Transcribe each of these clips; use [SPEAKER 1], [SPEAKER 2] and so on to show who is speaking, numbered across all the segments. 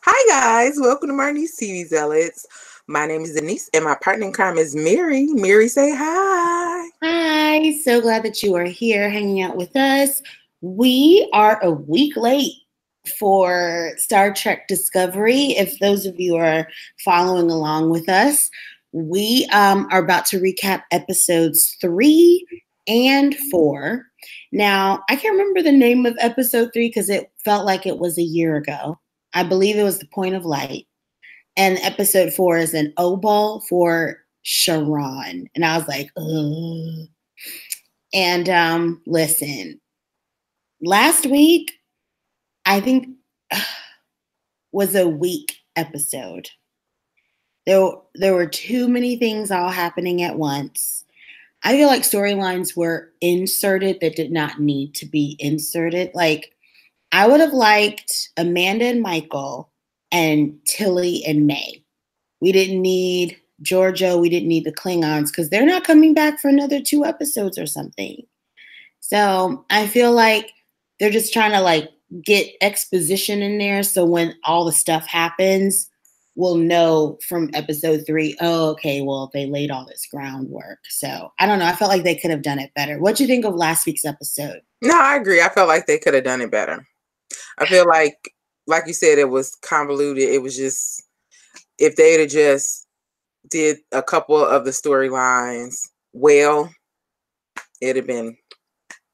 [SPEAKER 1] Hi guys, welcome to my new TV Zealots. My name is Denise and my partner in crime is Mary. Mary, say hi.
[SPEAKER 2] Hi, so glad that you are here hanging out with us. We are a week late for Star Trek Discovery. If those of you are following along with us, we are about to recap episodes 3 and 4. Now, I can't remember the name of episode 3 because it felt like it was a year ago. I believe it was The Point of Light. And episode 4 is an Obol for Charon. And I was like, ugh. And listen, last week, I think was a weak episode. There were too many things all happening at once. I feel like storylines were inserted that did not need to be inserted. Like, I would have liked Amanda and Michael and Tilly and May. We didn't need Giorgio. We didn't need the Klingons because they're not coming back for another 2 episodes or something. So I feel like they're just trying to get exposition in there. So when all the stuff happens, we'll know from episode 3, oh, okay, well, they laid all this groundwork. So I don't know. I felt like they could have done it better. What do you think of last week's episode?
[SPEAKER 1] No, I agree. I felt like they could have done it better. I feel like you said, it was convoluted. It was just, if they'd have just did a couple of the storylines well, it'd have been.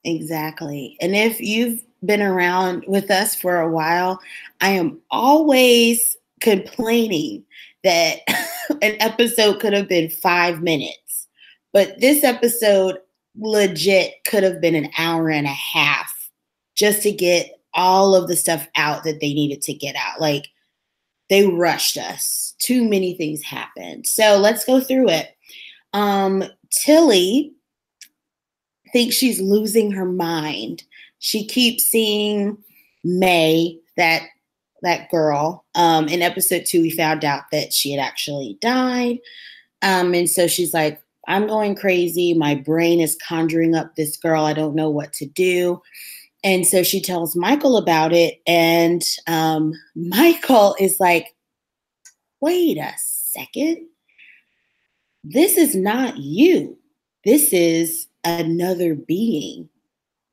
[SPEAKER 2] Exactly. And if you've been around with us for a while, I am always complaining that an episode could have been 5 minutes. But this episode legit could have been an hour and a half just to get all of the stuff out that they needed to get out. Like, they rushed us. Too many things happened. So let's go through it. Tilly thinks she's losing her mind. She keeps seeing May, that girl. In episode 2, we found out that she had actually died. And so she's like, I'm going crazy. My brain is conjuring up this girl. I don't know what to do. And so she tells Michael about it. And Michael is like, wait a second. This is not you. This is another being.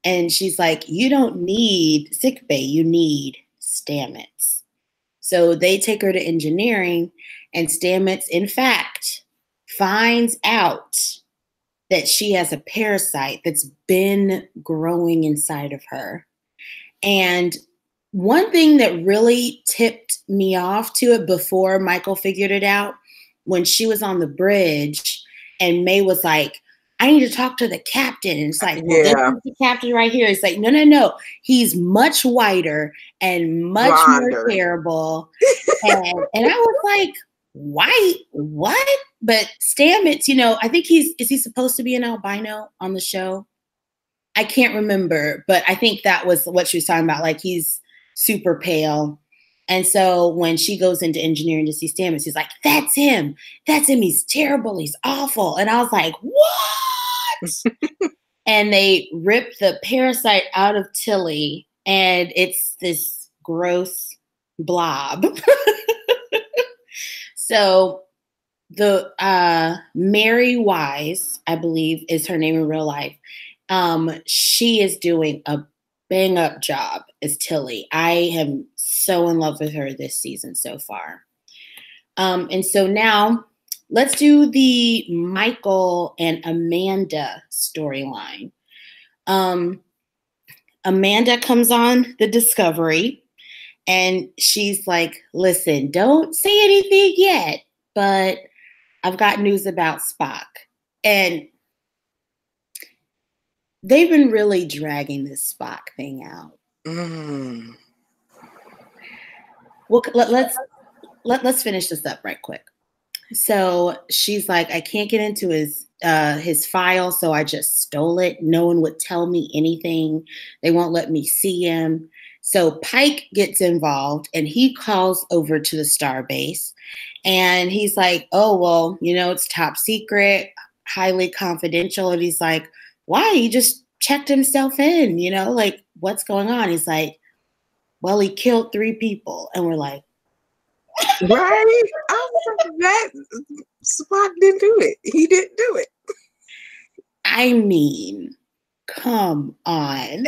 [SPEAKER 2] And she's like, you don't need sickbay. You need Stamets. So they take her to engineering, and Stamets, in fact, finds out that she has a parasite that's been growing inside of her. And one thing that really tipped me off to it before Michael figured it out, when she was on the bridge and May was like, I need to talk to the captain. And it's like, well,
[SPEAKER 1] Yeah.
[SPEAKER 2] this is the captain right here. It's like, no. He's much whiter and much
[SPEAKER 1] Blonder.
[SPEAKER 2] more terrible. And I was like, white? What? But Stamets, I think is he supposed to be an albino on the show? I can't remember, but I think that was what she was talking about. Like, he's super pale. And so when she goes into engineering to see Stamets, he's like, that's him. That's him. He's terrible. He's awful. And I was like, what? And they rip the parasite out of Tilly, and it's this gross blob. So the Mary Wise, I believe is her name in real life, she is doing a bang up job as Tilly. I am so in love with her this season so far. And so now let's do the Michael and Amanda storyline. Amanda comes on the Discovery, and she's like, listen, don't say anything yet, but I've got news about Spock. And they've been really dragging this Spock thing out. Well, let's finish this up right quick. So she's like, I can't get into his file, so I just stole it. No one would tell me anything. They won't let me see him. So Pike gets involved, and he calls over to the starbase, and he's like, oh, well, it's top secret, highly confidential. And he's like, why? He just checked himself in, like, what's going on? He's like, well, he killed 3 people. And we're like,
[SPEAKER 1] Right? I was like, that Spock didn't do it. He didn't do it.
[SPEAKER 2] I mean, come on.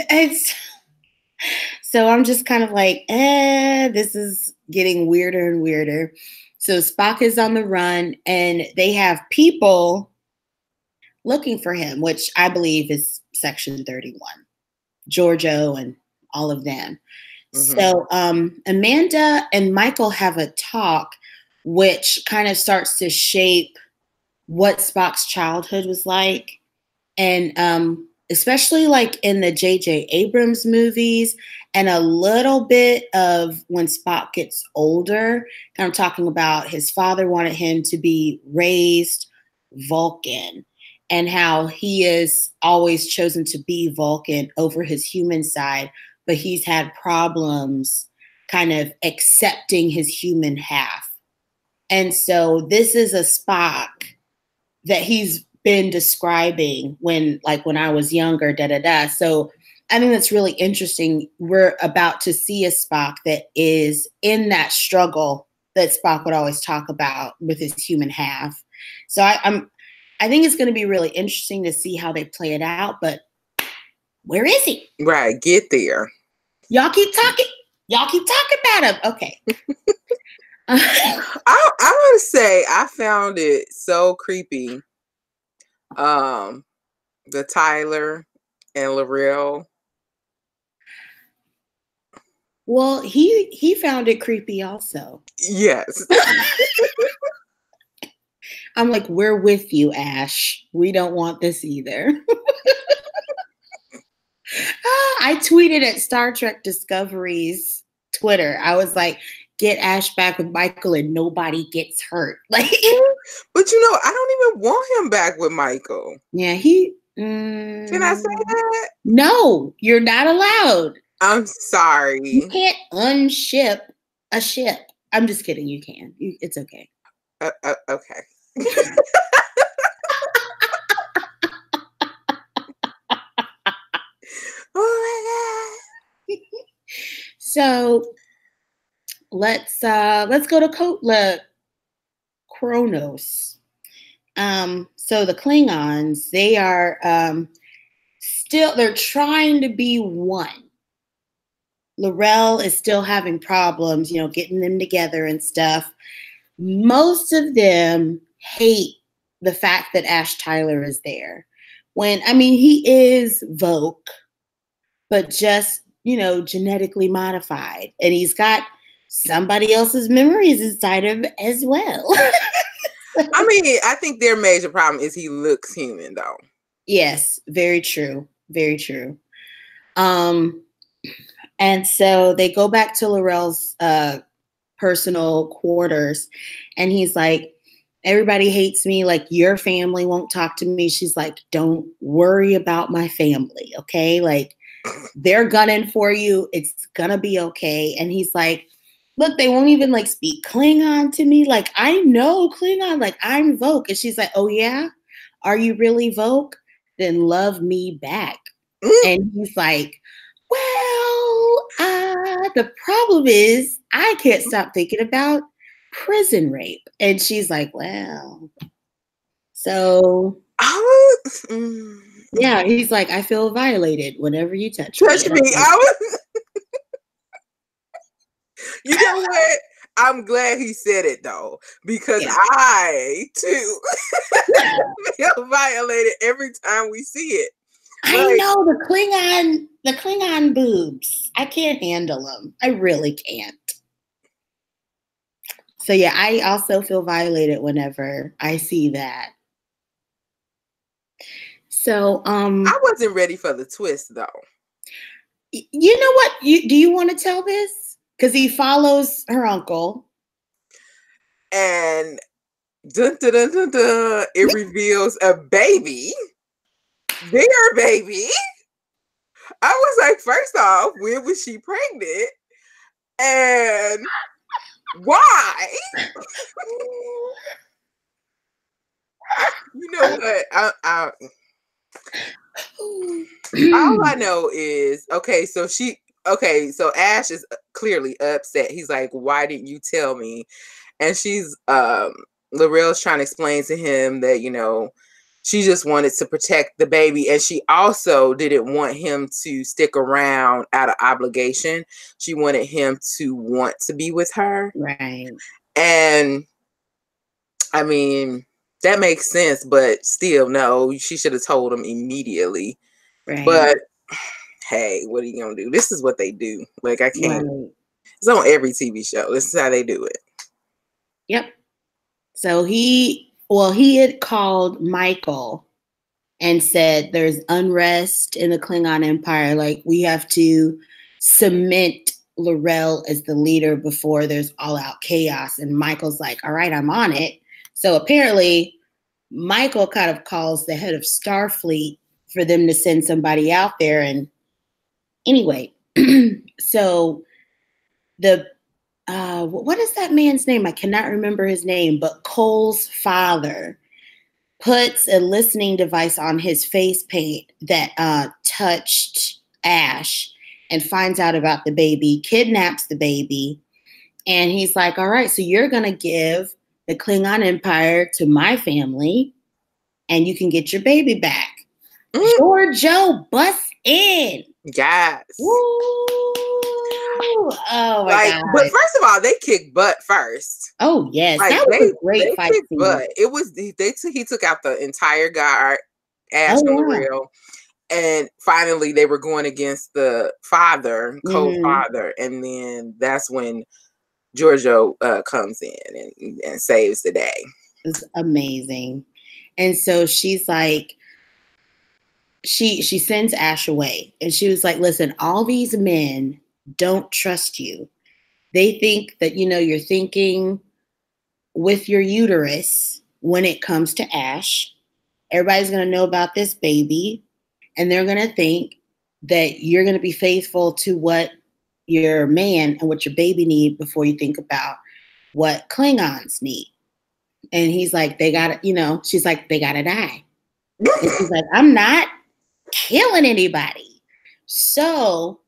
[SPEAKER 2] So I'm just kind of like, this is getting weirder and weirder. So Spock is on the run and they have people looking for him, which I believe is Section 31, Giorgio and all of them. Mm-hmm. So Amanda and Michael have a talk, which kind of starts to shape what Spock's childhood was like. And especially like in the J.J. Abrams movies and a little bit of when Spock gets older, kind of talking about his father wanted him to be raised Vulcan and how he is always chosen to be Vulcan over his human side, but he's had problems kind of accepting his human half. And so this is a Spock that he's been describing when I was younger, So I think that's really interesting. We're about to see a Spock that is in that struggle that Spock would always talk about with his human half. So I think it's going to be really interesting to see how they play it out, but where is he?
[SPEAKER 1] Right, get there.
[SPEAKER 2] Y'all keep talking about him. Okay.
[SPEAKER 1] I want to say I found it so creepy. The Tyler and Laurel.
[SPEAKER 2] Well, he found it creepy also.
[SPEAKER 1] Yes.
[SPEAKER 2] I'm like, we're with you, Ash. We don't want this either. I tweeted at Star Trek Discovery's Twitter. I was like, get Ash back with Michael and nobody gets hurt. Like,
[SPEAKER 1] but I don't even want him back with Michael.
[SPEAKER 2] Yeah,
[SPEAKER 1] can I say that?
[SPEAKER 2] No, you're not allowed.
[SPEAKER 1] I'm sorry.
[SPEAKER 2] You can't unship a ship. I'm just kidding. You can. It's okay.
[SPEAKER 1] Okay. Oh my God.
[SPEAKER 2] So let's go to Kronos. So the Klingons, they are they're trying to be one. Laurel is still having problems, getting them together and stuff. Most of them hate the fact that Ash Tyler is there. He is Voke, but just, genetically modified. And he's got somebody else's memories inside him as well.
[SPEAKER 1] I think their major problem is he looks human, though.
[SPEAKER 2] Yes, very true. Very true. And so they go back to Laurel's personal quarters, and he's like, everybody hates me. Like, your family won't talk to me. She's like, don't worry about my family, okay? Like, they're gunning for you. It's gonna be okay. And he's like, look, they won't even speak Klingon to me. Like, I know Klingon, like I'm Voke. And she's like, oh yeah? Are you really Voke? Then love me back. And he's like, well, the problem is I can't stop thinking about prison rape. And she's like, well, so yeah, he's like, I feel violated whenever you touch me.
[SPEAKER 1] You know what? I'm glad he said it though, because I too feel violated every time we see it.
[SPEAKER 2] I know the Klingon boobs. I can't handle them. I really can't. So yeah, I also feel violated whenever I see that. So
[SPEAKER 1] I wasn't ready for the twist though.
[SPEAKER 2] You know what? Do you want to tell this? Because he follows her uncle.
[SPEAKER 1] And dun, dun, dun, dun, dun, it reveals a baby. Their baby. I was like, first off, when was she pregnant? And why? You know what? All I know is, so Ash is clearly upset. He's like, why didn't you tell me? and she's L'Oreal's trying to explain to him that, you know, she just wanted to protect the baby, and she also didn't want him to stick around out of obligation. She wanted him to want to be with her.
[SPEAKER 2] Right.
[SPEAKER 1] And I mean, that makes sense, but still, no, she should have told him immediately.
[SPEAKER 2] Right.
[SPEAKER 1] But hey, what are you gonna do? This is what they do. Like, I can't.
[SPEAKER 2] Right.
[SPEAKER 1] It's on every TV show. This is how they do it.
[SPEAKER 2] Yep. So he had called Michael and said there's unrest in the Klingon Empire. Like, we have to cement L'Oreal as the leader before there's all out chaos. And Michael's like, all right, I'm on it. So apparently Michael kind of calls the head of Starfleet for them to send somebody out there. And anyway, so the what is that man's name? I cannot remember his name, but Cole's father puts a listening device on his face paint that touched Ash and finds out about the baby, kidnaps the baby. And he's like, all right, so you're going to give the Klingon Empire to my family and you can get your baby back. Giorgio busts in.
[SPEAKER 1] Yes.
[SPEAKER 2] Woo. Oh my God.
[SPEAKER 1] But first of all, they kicked butt first.
[SPEAKER 2] Oh yes,
[SPEAKER 1] like,
[SPEAKER 2] that was a great fight scene.
[SPEAKER 1] Butt. It was he took out the entire guard, Ash and L'Oreal, and finally they were going against the father, Cole's father, and then that's when Giorgio comes in and saves the day.
[SPEAKER 2] It's amazing. And so she's like, she sends Ash away, and she was like, listen, all these men don't trust you. They think that, you know, you're thinking with your uterus when it comes to Ash. Everybody's going to know about this baby, and they're going to think that you're going to be faithful to what your man and what your baby need before you think about what Klingons need. And he's like, they got to, you know, she's like, they got to die. And she's like, I'm not killing anybody. So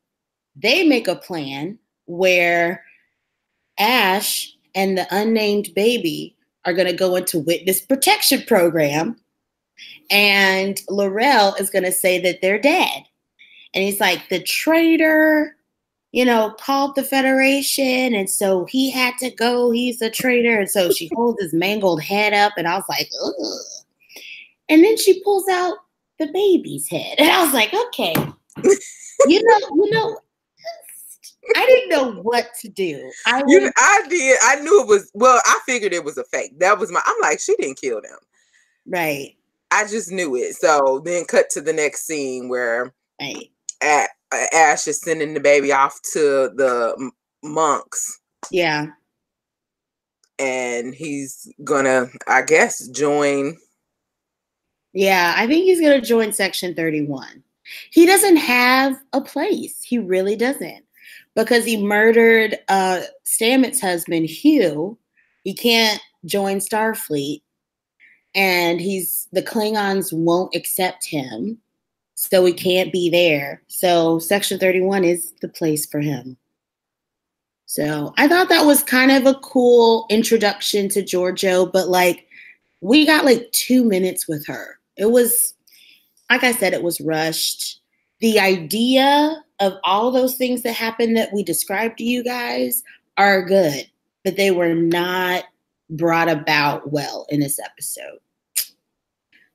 [SPEAKER 2] they make a plan where Ash and the unnamed baby are going to go into witness protection program, and L'Oreal is going to say that they're dead. And he's like, the traitor, you know, called the Federation, and so he had to go. He's a traitor. And so she holds his mangled head up, and I was like, ugh. And then she pulls out the baby's head, and I was like, okay, you know, I didn't know what to do. I did.
[SPEAKER 1] I knew it was. Well, I figured it was a fake. That was I'm like, she didn't kill them,
[SPEAKER 2] right?
[SPEAKER 1] I just knew it. So then, cut to the next scene where
[SPEAKER 2] right.
[SPEAKER 1] Ash is sending the baby off to the monks.
[SPEAKER 2] Yeah.
[SPEAKER 1] And he's gonna, I guess, join.
[SPEAKER 2] Yeah, I think he's gonna join Section 31. He doesn't have a place. He really doesn't. Because he murdered Stamets' husband, Hugh. He can't join Starfleet. And the Klingons won't accept him. So he can't be there. So Section 31 is the place for him. So I thought that was kind of a cool introduction to Giorgio, but like we got like 2 minutes with her. It was, like I said, it was rushed. The idea of all those things that happened that we described to you guys are good, but they were not brought about well in this episode.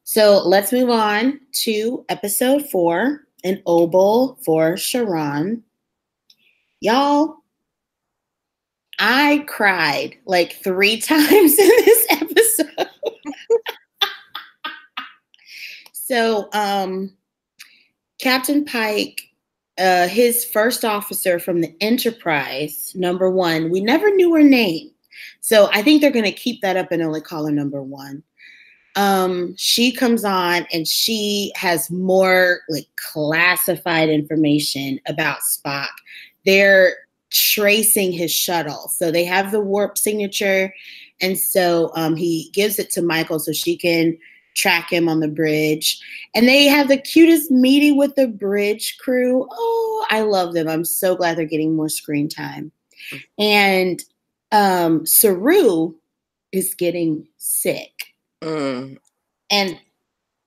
[SPEAKER 2] So let's move on to episode 4, an Obol for Charon. Y'all, I cried like 3 times in this episode. So, Captain Pike, his first officer from the Enterprise, number 1, we never knew her name. So I think they're going to keep that up and only call her number 1. She comes on and she has more like classified information about Spock. They're tracing his shuttle. So they have the warp signature. And so he gives it to Michael so she can track him on the bridge. And they have the cutest meeting with the bridge crew. Oh, I love them. I'm so glad they're getting more screen time. And Saru is getting sick.
[SPEAKER 1] Mm.
[SPEAKER 2] And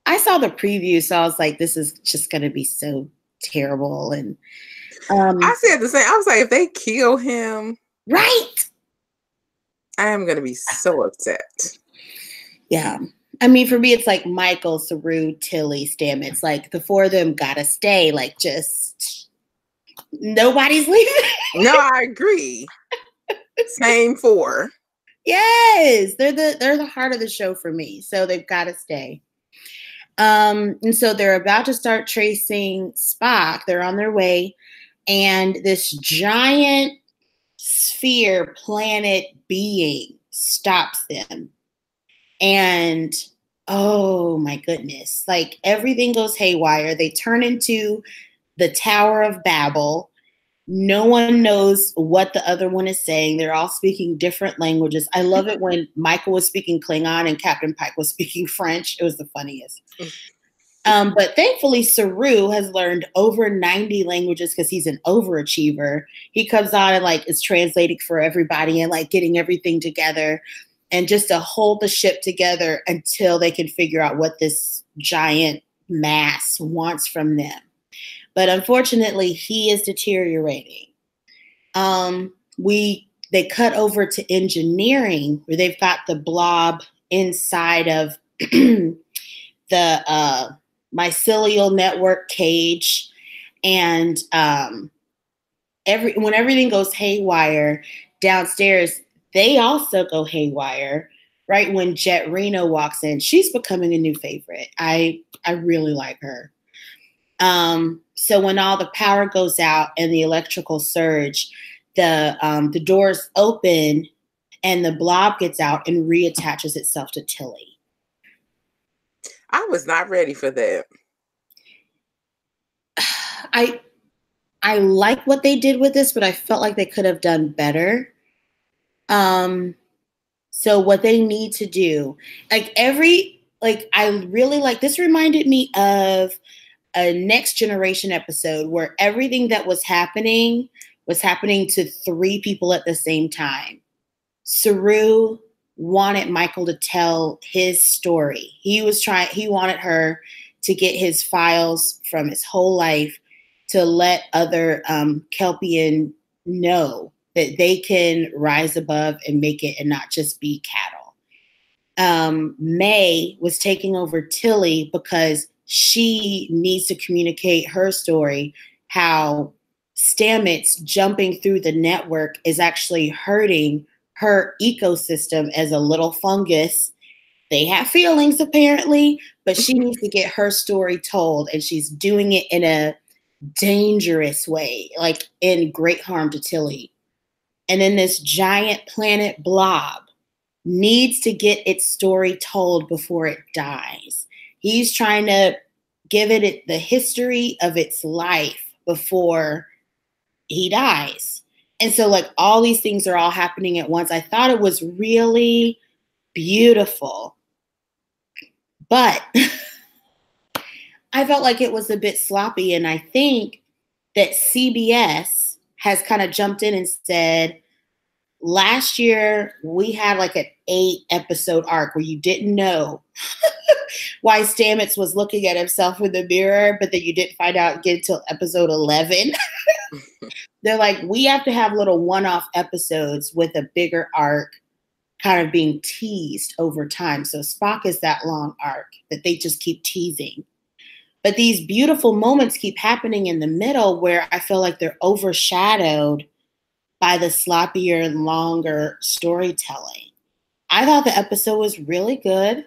[SPEAKER 2] I saw the preview, so I was like, this is just going to be so terrible. And
[SPEAKER 1] I said the same. I was like, if they kill him,
[SPEAKER 2] right.
[SPEAKER 1] I am going to be so upset.
[SPEAKER 2] Yeah. I mean, for me, it's like Michael, Saru, Tilly, Stamets. Like the four of them gotta stay. Like just nobody's leaving.
[SPEAKER 1] No, I agree. Same four.
[SPEAKER 2] Yes, they're the heart of the show for me. So they've got to stay. And so they're about to start tracing Spock. They're on their way, and this giant sphere planet being stops them. And oh my goodness, like everything goes haywire. They turn into the Tower of Babel. No one knows what the other one is saying. They're all speaking different languages. I love it when Michael was speaking Klingon and Captain Pike was speaking French. It was the funniest. But thankfully, Saru has learned over 90 languages because he's an overachiever. He comes on and like is translating for everybody and like getting everything together and just to hold the ship together until they can figure out what this giant mass wants from them. But unfortunately, he is deteriorating. They cut over to engineering where they've got the blob inside of the mycelial network cage, and when everything goes haywire downstairs, they also go haywire. Right when Jet Reno walks in, she's becoming a new favorite. I really like her. So when all the power goes out and the electrical surge, the doors open and the blob gets out and reattaches itself to Tilly.
[SPEAKER 1] I was not ready for that.
[SPEAKER 2] I like what they did with this, but I felt like they could have done better. So what they need to do, I really like this. Reminded me of a Next Generation episode where everything that was happening to three people at the same time. Saru wanted Michael to tell his story. He wanted her to get his files from his whole life to let other Kelpian know that they can rise above and make it and not just be cattle. May was taking over Tilly because she needs to communicate her story, how Stamets jumping through the network is actually hurting her ecosystem as a little fungus. They have feelings apparently, but she needs to get her story told, and she's doing it in a dangerous way, like in great harm to Tilly. And then this giant planet blob needs to get its story told before it dies. He's trying to give it the history of its life before he dies. And so like all these things are all happening at once. I thought it was really beautiful, but I felt like it was a bit sloppy. And I think that CBS has kind of jumped in and said, last year we had like an 8-episode arc where you didn't know why Stamets was looking at himself in the mirror, but then you didn't find out again until episode 11. They're like, we have to have little one-off episodes with a bigger arc kind of being teased over time. So Spock is that long arc that they just keep teasing. But these beautiful moments keep happening in the middle where I feel like they're overshadowed by the sloppier and longer storytelling. I thought the episode was really good.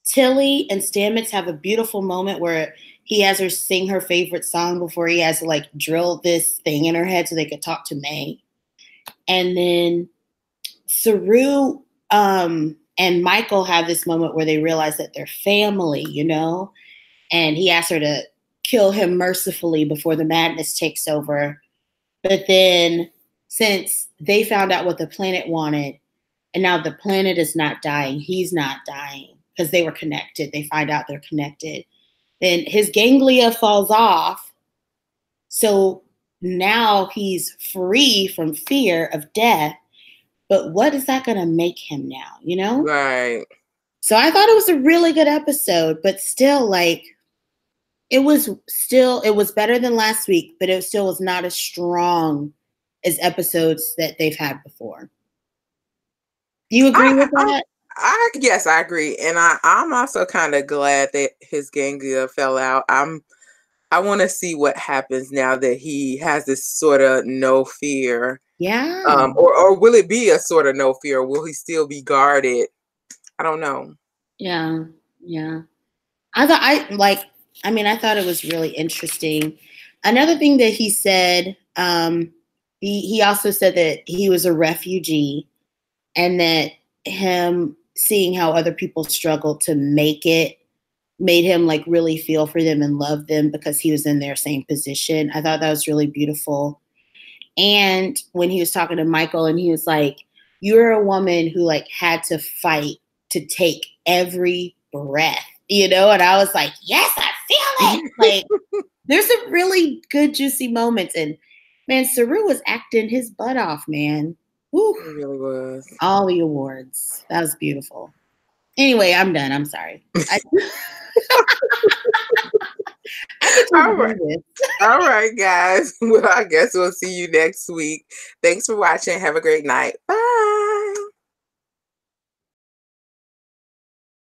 [SPEAKER 2] Tilly and Stamets have a beautiful moment where he has her sing her favorite song before he has to like drill this thing in her head so they could talk to May. And then Saru and Michael have this moment where they realize that they're family, you know? And he asks her to kill him mercifully before the madness takes over. But then since they found out what the planet wanted, and now the planet is not dying, he's not dying because they were connected. They find out they're connected. Then his ganglia falls off. So now he's free from fear of death. but what is that going to make him now, you know?
[SPEAKER 1] Right.
[SPEAKER 2] So I thought it was a really good episode, but still, like, it was better than last week, but it still was not as strong as episodes that they've had before. Do you agree with that?
[SPEAKER 1] Yes, I agree. And I'm also kind of glad that his ganglia fell out. I want to see what happens now that he has this sort of no fear.
[SPEAKER 2] Yeah.
[SPEAKER 1] Or will it be a sort of no fear? Or will he still be guarded? I don't know.
[SPEAKER 2] Yeah. Yeah. I thought it was really interesting. Another thing that he said, he also said that he was a refugee and that him seeing how other people struggle to make it made him like really feel for them and love them because he was in their same position. I thought that was really beautiful. And when he was talking to Michael and he was like, you're a woman who like had to fight to take every breath, you know? And I was like, yes, I feel it. Like there's some really good juicy moments. And man, Saru was acting his butt off, man. Woo.
[SPEAKER 1] It really was.
[SPEAKER 2] All the awards. That was beautiful. Anyway, I'm done. I'm sorry.
[SPEAKER 1] All right. All right, guys. Well, I guess we'll see you next week. Thanks for watching. Have a great night. Bye.